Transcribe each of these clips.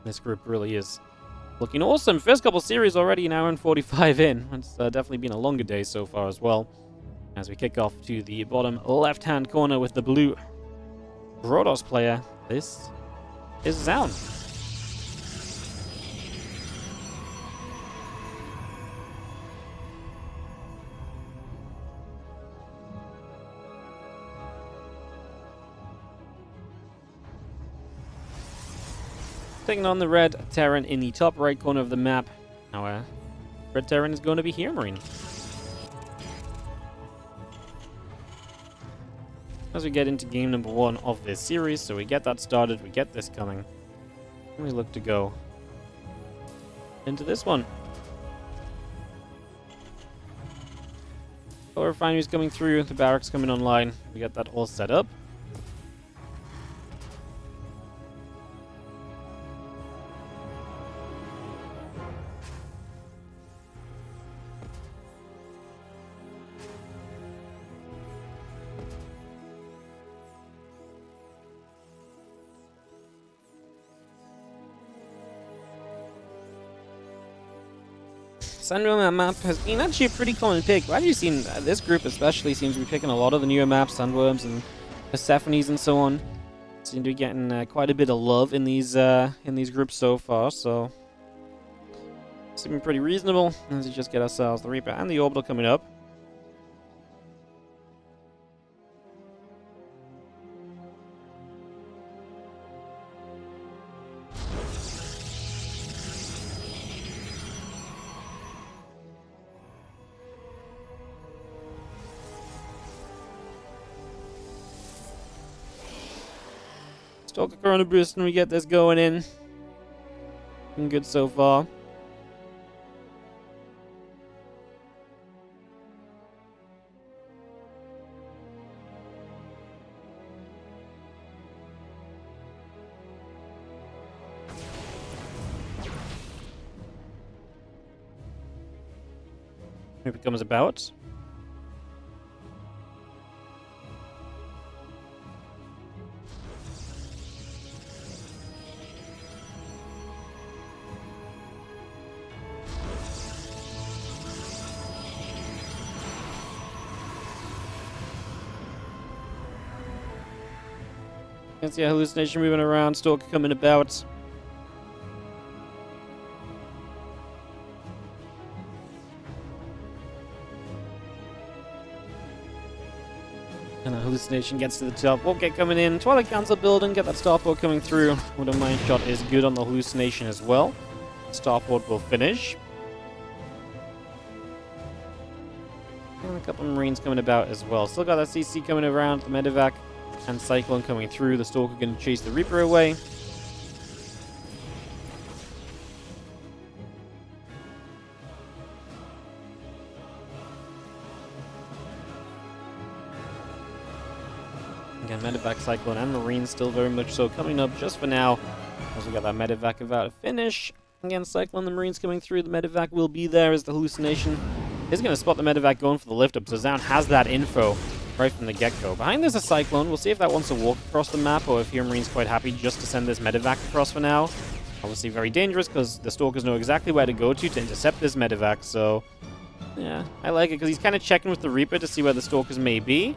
This group really is looking awesome. First couple series already, an hour and 45 in. It's definitely been a longer day so far as well. As we kick off to the bottom left-hand corner with the blue Protoss player. This is Zoun. Taking on the red Terran in the top right corner of the map. Our red Terran is going to be HeroMarine. As we get into game number 1 of this series, so we get that started, we get this coming, and we look to go into this one. The refinery's coming through, the barracks coming online, we get that all set up. Sandworm map has been actually a pretty common pick. I've actually seen this group especially seems to be picking a lot of the newer maps, Sandworms and Persephones and so on. Seem to be getting quite a bit of love in these groups so far, so seeming pretty reasonable as we just get ourselves the Reaper and the Orbital coming up. Stalker Corona Boost and we get this going in. Looking good so far. Here it comes about. You can see a hallucination moving around, Stalker coming about. And the hallucination gets to the top. Won't get coming in. Twilight Council building, get that starport coming through. Wooden Mine shot is good on the hallucination as well. Starport will finish. And a couple of Marines coming about as well. Still got that CC coming around, the Medevac and Cyclone coming through. The Stalker going to chase the Reaper away. Again, Medevac, Cyclone, and Marine still very much so coming up just for now. As we got that Medevac about to finish. Again, Cyclone, the Marines coming through. The Medevac will be there as the hallucination is going to spot the Medevac going for the lift up. So Zoun has that info right from the get-go. Behind there's a Cyclone. We'll see if that wants to walk across the map or if HeroMarine's quite happy just to send this Medevac across for now. Obviously very dangerous because the Stalkers know exactly where to go to intercept this Medevac. So, yeah, I like it because he's kind of checking with the Reaper to see where the Stalkers may be.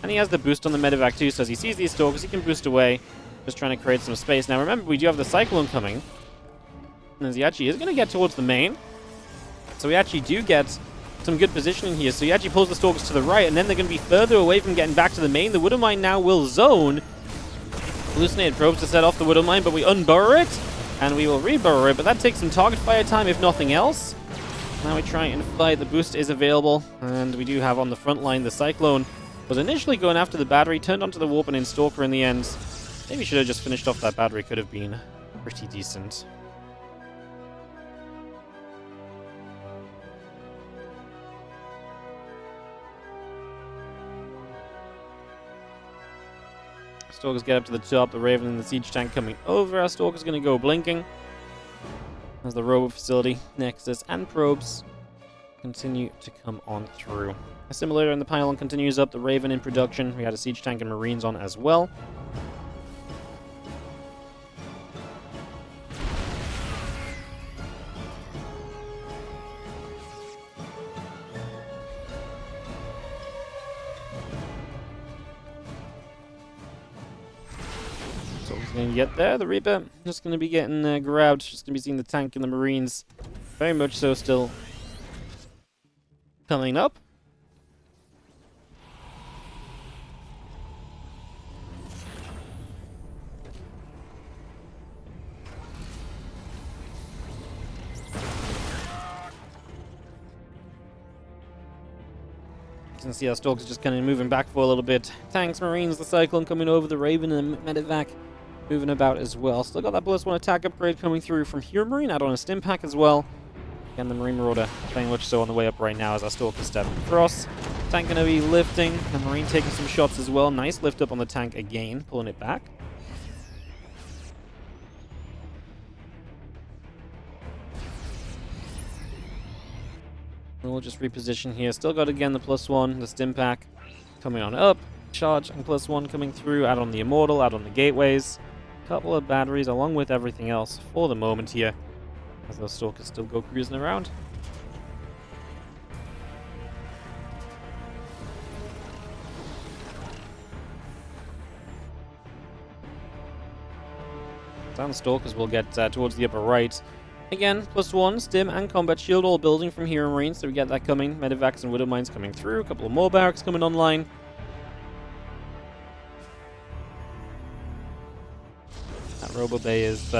And he has the boost on the Medevac too, so as he sees these Stalkers, he can boost away. Just trying to create some space. Now remember, we do have the Cyclone coming. And as he actually is going to get towards the main. So we actually do get some good positioning here. So he actually pulls the Stalkers to the right, and then they're going to be further away from getting back to the main. The Widow Mine now will zone. Hallucinated probes to set off the Widow Mine, but we unburrow it, and we will reburrow it. But that takes some target fire time, if nothing else. Now we try and fight. The boost is available, and we do have on the front line the Cyclone. Was initially going after the battery, turned onto the Warp and in Stalker in the end. Maybe should have just finished off that battery, could have been pretty decent. Stalkers get up to the top, the Raven and the Siege Tank coming over. Our Stalker's going to go blinking. As the Robo Facility, Nexus, and Probes continue to come on through. Assimilator and the Pylon continues up, the Raven in production. We had a Siege Tank and Marines on as well. And yet there, the Reaper just going to be getting grabbed. Just going to be seeing the tank and the Marines very much so still coming up. You can see our Stalkers just kind of moving back for a little bit. Tanks, Marines, the Cyclone coming over, the Raven and the Medevac moving about as well. Still got that +1 attack upgrade coming through from HeroMarine, add on a stim pack as well. And the Marine Marauder playing much so on the way up right now as our Stalkers step across. Tank going to be lifting, the Marine taking some shots as well. Nice lift up on the tank again, pulling it back. And we'll just reposition here. Still got again the +1, the stim pack coming on up. Charge and +1 coming through. Add on the Immortal, add on the gateways. Couple of batteries along with everything else for the moment here, as those Stalkers still go cruising around. Down Stalkers will get towards the upper right. Again, +1, stim and combat shield all building from HeroMarine, so we get that coming. Medevacs and Widow Mines coming through. A couple of more barracks coming online. That Robo Bay is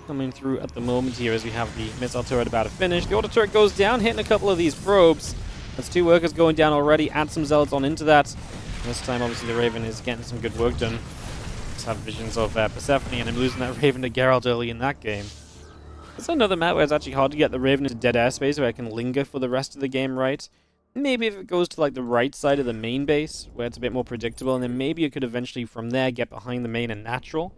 coming through at the moment here as we have the missile turret about to finish. The auto turret goes down, hitting a couple of these probes. There's 2 workers going down already. Add some zealots on into that. And this time, obviously, the Raven is getting some good work done. Just have visions of Persephone and him losing that Raven to Geralt early in that game. It's another map where it's actually hard to get the Raven into dead airspace where I can linger for the rest of the game right. Maybe if it goes to like the right side of the main base, where it's a bit more predictable, and then maybe it could eventually from there get behind the main and natural.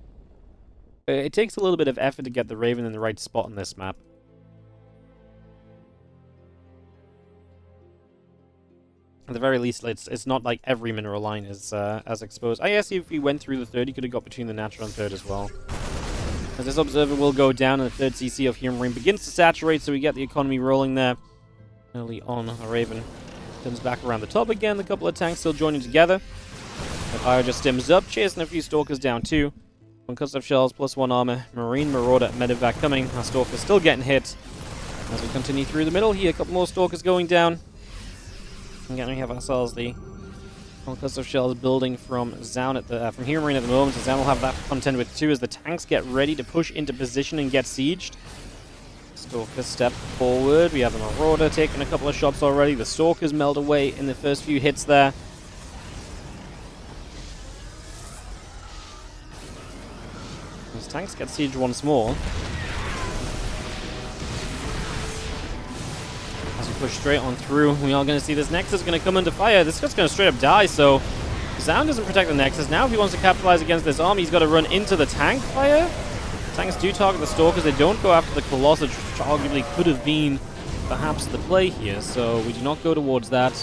It takes a little bit of effort to get the Raven in the right spot on this map. At the very least, it's not like every mineral line is as exposed. I guess if he went through the third, he could have got between the natural and third as well. As this observer will go down, and the third CC of HeroMarine begins to saturate, so we get the economy rolling there. Early on, the Raven comes back around the top again. A couple of tanks still joining together. The fire just stims up, chasing a few Stalkers down too. Concussive shells, +1 armor, Marine, Marauder, Medevac coming. Our Stalkers still getting hit. As we continue through the middle here, a couple more Stalkers going down. Again, we have ourselves the concussive shells building from Zoun from HeroMarine at the moment. So Zoun will have that content with 2 as the tanks get ready to push into position and get sieged. Stalkers step forward. We have the Marauder taking a couple of shots already. The Stalkers melt away in the first few hits there. These tanks get sieged once more. As we push straight on through, we are going to see this Nexus going to come under fire. This guy's going to straight up die, so Zoun doesn't protect the Nexus. Now if he wants to capitalize against this army, he's got to run into the tank fire. Tanks do target the Stalkers. They don't go after the Colossus, which arguably could have been perhaps the play here, so we do not go towards that.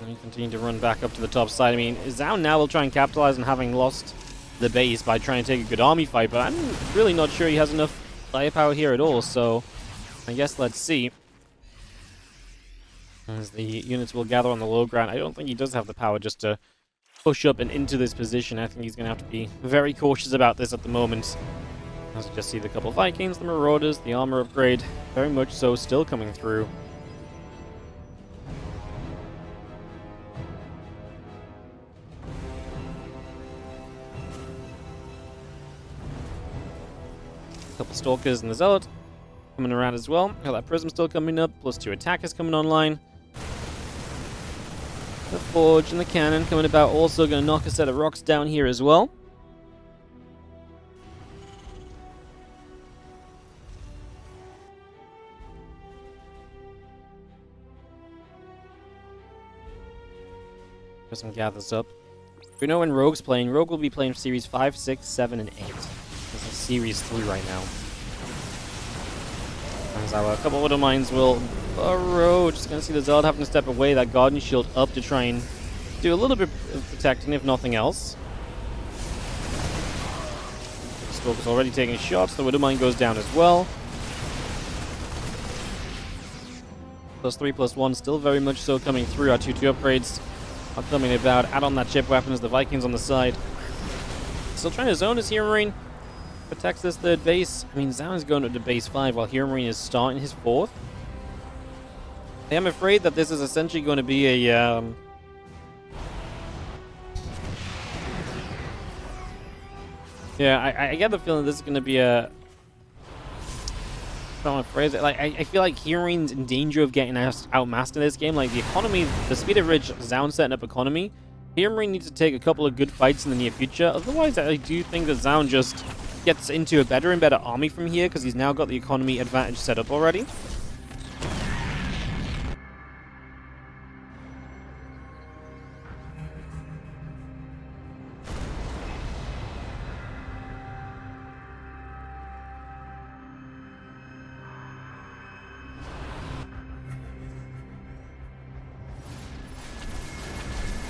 And we continue to run back up to the top side. I mean, Zoun now will try and capitalize on having lost the base by trying to take a good army fight, but I'm really not sure he has enough firepower here at all, so I guess let's see. As the units will gather on the low ground, I don't think he does have the power just to push up and into this position. I think he's going to have to be very cautious about this at the moment. As we just see the couple of Vikings, the Marauders, the armor upgrade, very much so still coming through. Couple Stalkers and the Zealot coming around as well. Got that Prism still coming up, +2 attackers coming online. The Forge and the Cannon coming about, also going to knock a set of rocks down here as well. Prism gathers up. We know when Rogue's playing. Rogue will be playing Series 5, 6, 7, and 8. This is Series 3 right now. As our couple of Widow Mines will burrow. Just going to see the Zealot having to step away. That Guardian Shield up to try and do a little bit of protecting, if nothing else. Stalker's already taking shots. The Widow Mine goes down as well. +3/+1 still very much so coming through. Our 2-2 upgrades are coming about. Add on that chip weapon as the Vikings on the side. Still trying to zone his HeroMarine. Protects this third base. I mean, Zoun is going up to base 5 while HeroMarine is starting his 4th. I am afraid that this is essentially going to be a... Yeah, I get the feeling this is going to be a... I don't want to phrase it. Like, I feel like HeroMarine's in danger of getting outmassed in this game. Like, the economy, the speed of rich Zoun setting up economy, HeroMarine needs to take a couple of good fights in the near future. Otherwise, I do think that Zoun just gets into a better and better army from here because he's now got the economy advantage set up already.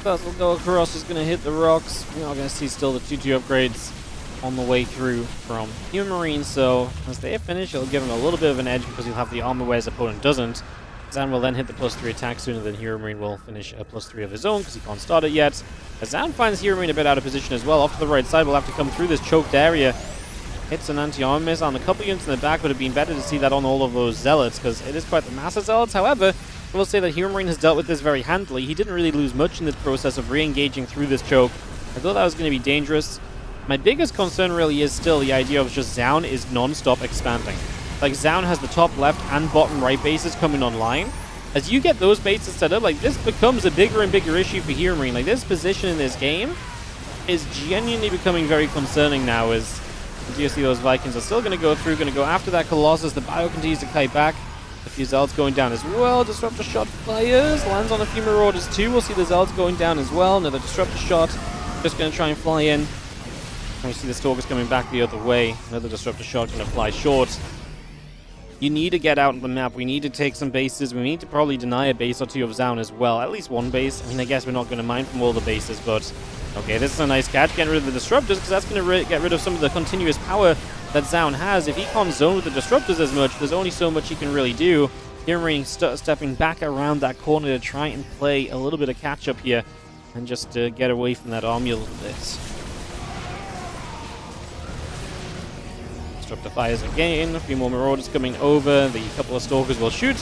First we'll go across, is going to hit the rocks. We're not going to see still the 2-2 upgrades on the way through from HeroMarine, so as they finish, it'll give him a little bit of an edge because he'll have the armor where his opponent doesn't. Zoun will then hit the +3 attack sooner than HeroMarine will finish a +3 of his own because he can't start it yet. As Zoun finds HeroMarine a bit out of position as well, off to the right side, we'll have to come through this choked area. Hits an anti-armor missile, and a couple units in the back would have been better to see that on all of those zealots because it is quite the mass of zealots. However, I will say that HeroMarine has dealt with this very handily. He didn't really lose much in this process of re-engaging through this choke. I thought that was going to be dangerous. My biggest concern really is still the idea of just Zoun is non-stop expanding. Like, Zoun has the top left and bottom right bases coming online. As you get those bases set up, like, this becomes a bigger and bigger issue for HeroMarine. Like, this position in this game is genuinely becoming very concerning now as you see those Vikings are still going to go through, going to go after that Colossus. The Bio continues to kite back. A few Zealots going down as well. Disruptor shot fires. Lands on a few Marauders too. We'll see the Zealots going down as well. Another Disruptor shot. Just going to try and fly in. And we see the Stalkers coming back the other way. Another Disruptor shot going to fly short. You need to get out on the map. We need to take some bases. We need to probably deny a base or two of Zoun as well. At least one base. I mean, I guess we're not going to mine from all the bases, but... Okay, this is a nice catch. Getting rid of the Disruptors, because that's going to get rid of some of the continuous power that Zoun has. If he can't zone with the Disruptors as much, there's only so much he can really do. HeroMarine stepping back around that corner to try and play a little bit of catch-up here and just get away from that army a little bit. Disruptor fires again. A few more Marauders coming over. The couple of Stalkers will shoot.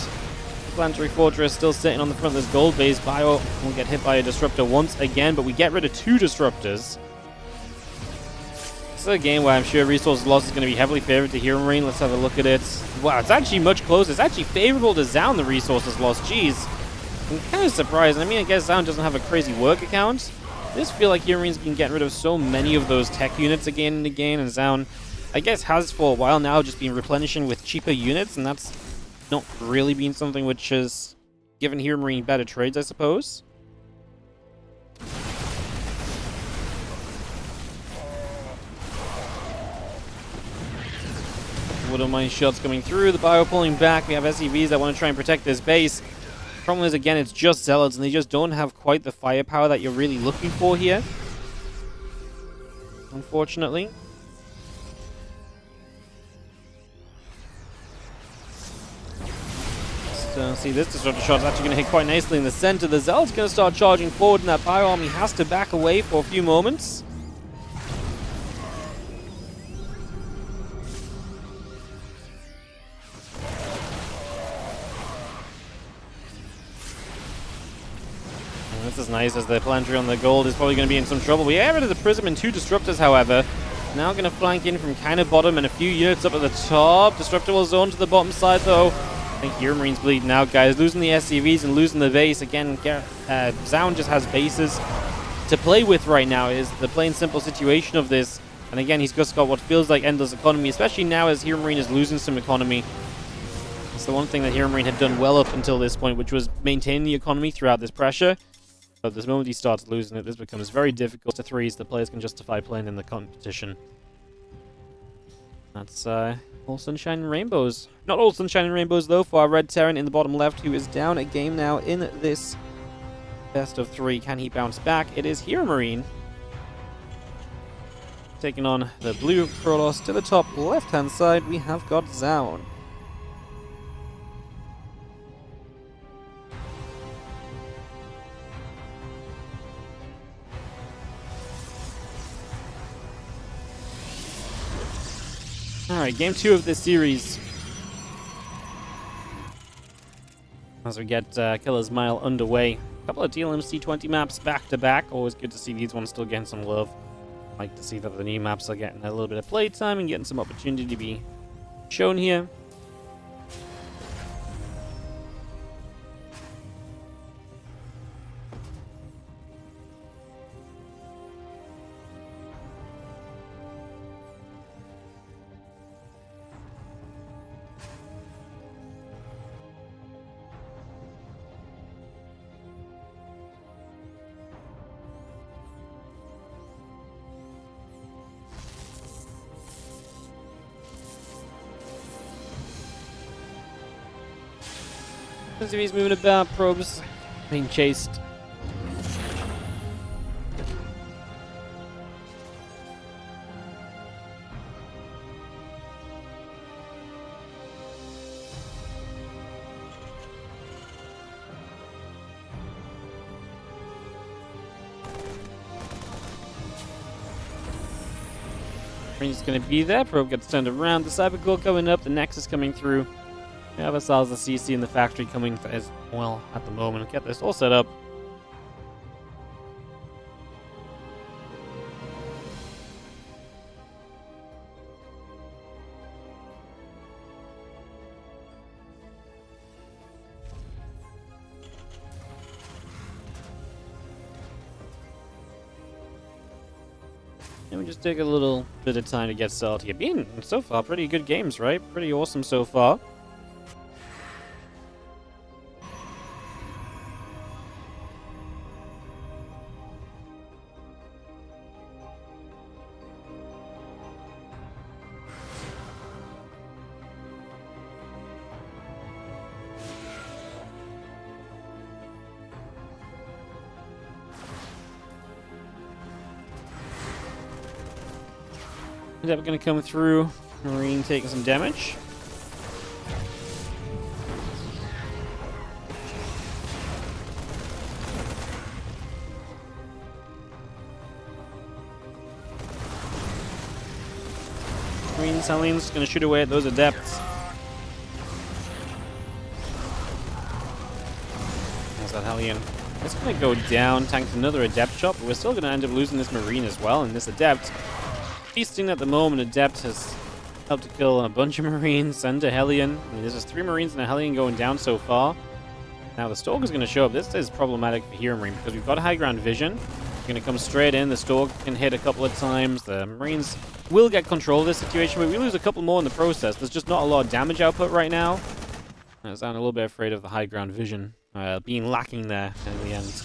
Planetary Fortress still sitting on the front of this gold base. Bio will get hit by a Disruptor once again, but we get rid of 2 Disruptors. This is a game where I'm sure resource loss is going to be heavily favored to HeroMarine. Let's have a look at it. Wow, it's actually much closer. It's actually favorable to Zoun, the resources lost. Jeez. I'm kind of surprised. I mean, I guess Zoun doesn't have a crazy work account. I just feel like HeroMarine's been getting rid of so many of those tech units again and again, and Zoun, I guess, has for a while now just been replenishing with cheaper units, and that's not really been something which has given HeroMarine better trades, I suppose. Wouldn't mind shots coming through. The Bio pulling back. We have SCVs that want to try and protect this base. Problem is, again, it's just Zealots, and they just don't have quite the firepower that you're really looking for here. Unfortunately. See, this Disruptor shot is actually going to hit quite nicely in the center. The Zealot's going to start charging forward, and that Bio army has to back away for a few moments. And this is nice, as the Planetary on the gold is probably going to be in some trouble. We get rid of the Prism and 2 Disruptors, however. Now going to flank in from kind of bottom and a few units up at the top. Disruptor will zone to the bottom side, though. I think HeroMarine's bleeding out, guys. Losing the SCVs and losing the base. Again, Zoun just has bases to play with right now, is the plain simple situation of this. And again, he's just got what feels like endless economy, especially now as HeroMarine is losing some economy. It's the one thing that HeroMarine had done well up until this point, which was maintain the economy throughout this pressure. But the moment he starts losing it, this becomes very difficult to threes. The players can justify playing in the competition. That's all sunshine and rainbows. Not all sunshine and rainbows, though, for our Red Terran in the bottom left, who is down a game now in this best of 3. Can he bounce back? It is HeroMarine taking on the blue Krolos. To the top left-hand side, we have got Zoun. Alright, game 2 of this series. As we get Killer's Mile underway. A couple of DLMC 20 maps back to back. Always good to see these ones still getting some love. Like to see that the new maps are getting a little bit of playtime and getting some opportunity to be shown here. As if he's moving about, probes being chased. Marine's gonna be there. Probe gets turned around. The Cybercore coming up. The Nexus coming through. We have ourselves the CC in the factory coming as well at the moment. Get this all set up. And we just take a little bit of time to get started here. Been so far pretty good games, right? Pretty awesome so far. We're going to come through. Marine taking some damage. Marine's Hellion's going to shoot away at those adepts. There's that Hellion. It's going to go down, tank another adept shot, but we're still going to end up losing this Marine as well, and this adept. Feasting at the moment, Adept has helped to kill a bunch of Marines and a Hellion. I mean, there's just 3 Marines and a Hellion going down so far. Now the Stalker's going to show up. This is problematic for HeroMarine because we've got high ground vision. We're going to come straight in. The Stalker can hit a couple of times. The Marines will get control of this situation, but we lose a couple more in the process. There's just not a lot of damage output right now. I'm a little bit afraid of the high ground vision being lacking there, and in the end,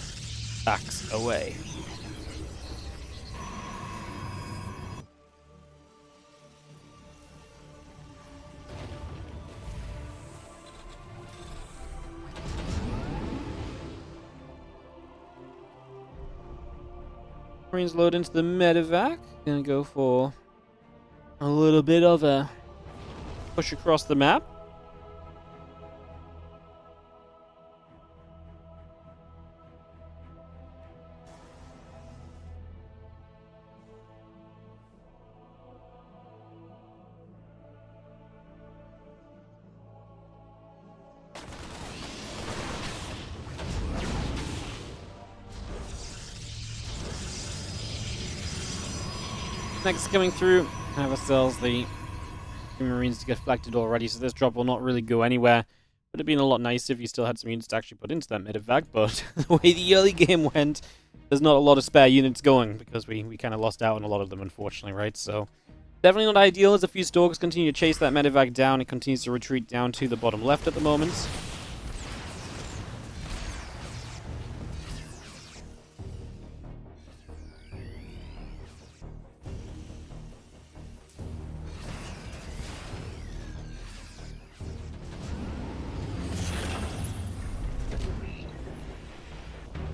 backs away. Marines load into the medevac. Gonna go for a little bit of a push across the map. Next coming through, have ourselves the Marines to get deflected already, so this drop will not really go anywhere. Would have been a lot nicer if you still had some units to actually put into that medevac, but the way the early game went, there's not a lot of spare units going, because we kind of lost out on a lot of them, unfortunately, right? So, definitely not ideal as a few Stalkers continue to chase that medevac down. It continues to retreat down to the bottom left at the moment.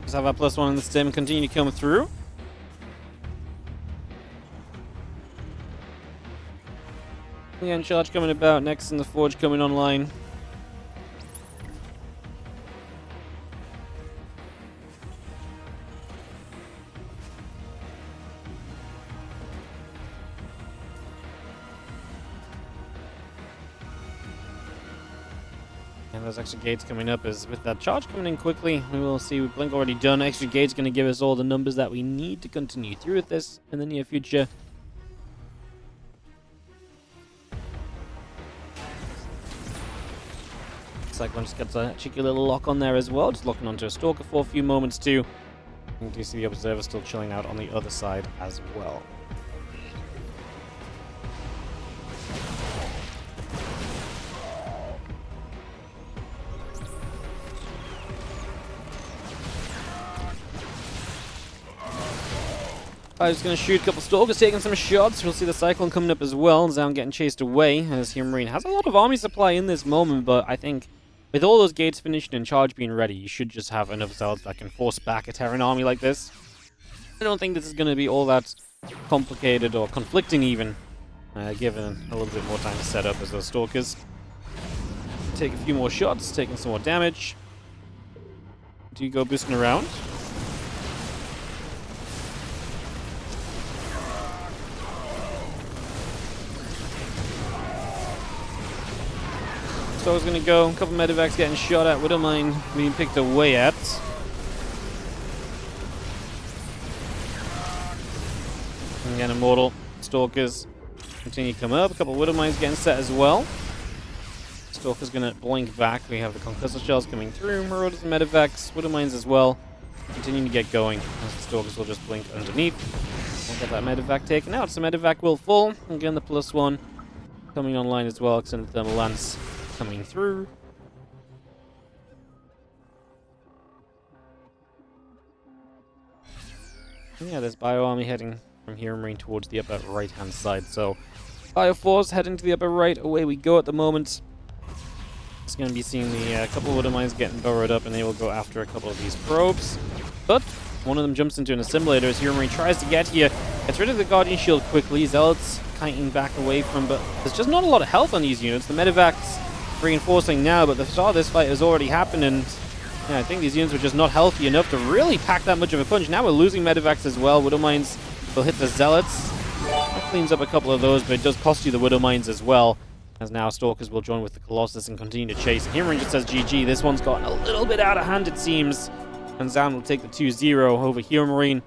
Just have our +1 in the stem continue to come through. Leon charge coming about next, and the forge coming online. And those extra gates coming up is with that charge coming in quickly. We will see with Blink already done. Extra gates going to give us all the numbers that we need to continue through with this in the near future. Cyclone just gets a cheeky little lock on there as well, just locking onto a Stalker for a few moments too. And you see the Observer still chilling out on the other side as well. I'm just going to shoot a couple Stalkers, taking some shots. We'll see the Cyclone coming up as well. Zoun getting chased away as HeroMarine has a lot of army supply in this moment, but I think with all those gates finished and charge being ready, you should just have enough Zealots that can force back a Terran army like this. I don't think this is going to be all that complicated or conflicting even, given a little bit more time to set up as those Stalkers take a few more shots, taking some more damage. Do you go boosting around? So I was going to go, a couple medevacs getting shot at, Widowmine being picked away at. And again, Immortal, Stalkers continue to come up, a couple Widowmines getting set as well. Stalker's going to blink back, we have the Concussor Shells coming through, Marauders and medevacs, Widowmines as well, continuing to get going, as the Stalkers will just blink underneath. We'll get that medevac taken out, so medevac will fall. Again, the +1 coming online as well, extended Thermal Lance coming through. Yeah, there's Bio Army heading from HeroMarine towards the upper right-hand side. So, Bio Force heading to the upper right. Away we go at the moment. It's going to be seeing the couple of Widowmines getting burrowed up, and they will go after a couple of these probes. But one of them jumps into an assimilator as HeroMarine tries to get here. Gets rid of the Guardian Shield quickly. Zealots kiting back away from, but there's just not a lot of health on these units. The medevacs reinforcing now, but the start of this fight has already happened, and yeah, I think these units were just not healthy enough to really pack that much of a punch. Now we're losing medevacs as well. Widowmines will hit the Zealots. That cleans up a couple of those, but it does cost you the Widowmines as well, as now Stalkers will join with the Colossus and continue to chase. HeroMarine just says GG. This one's gotten a little bit out of hand, it seems, and Zoun will take the 2-0 over HeroMarine.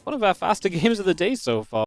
One of our faster games of the day so far.